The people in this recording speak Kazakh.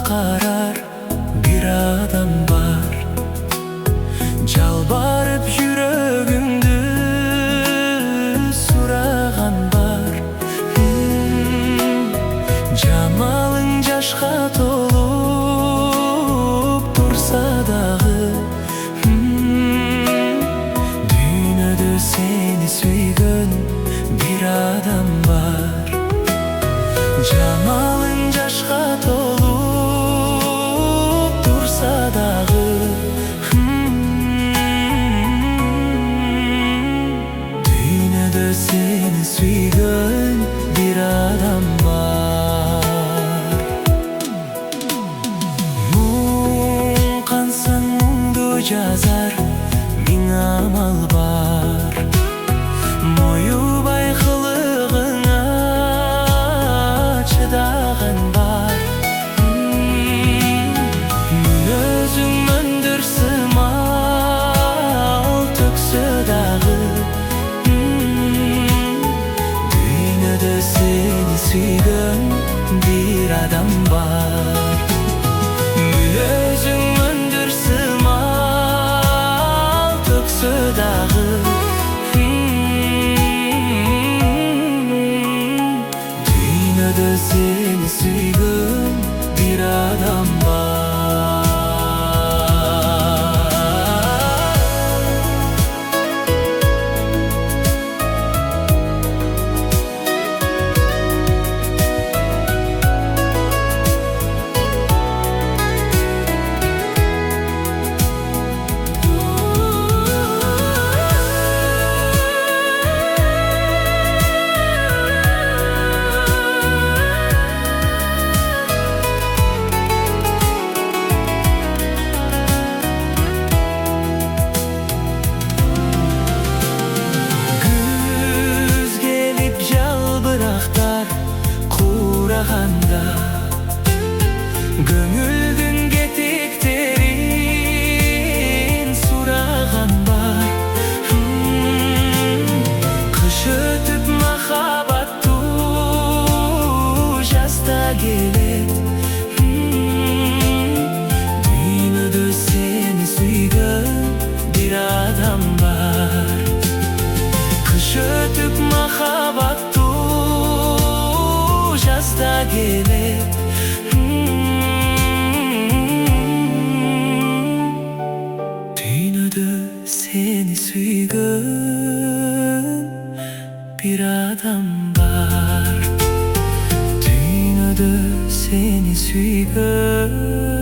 карар bir адам бар. Жалбарып жүрөгүмдү сураган бар. Жамалың жашка толуп турса дагы, дүйнөдө сени сүйгөн bir адам бар. Жамалың жашка толуп турса дагы, дүйнөдө сени сүйгөн bir адам бар. Муң кансаң муңду жазар миң амал бар. Моюбай кылыгыңа чыдаган бар. Мүнөзүң мөндүр сымал төксө дагы, дүйнөдө сени сүйгөн bir адам бар. Мүнөзүң мөндүр сымал төксө дагы, дүйнөдө сени сүйгөн bir адам бар. Gönüldün getiklerin suragan var. Kış ötüp mahabattu jasta gelet. Dünyada seni süygön bir adam var. Kış ötüp mahabattu jasta gelet. Seni süygön bir adam var. Dünyada seni süygön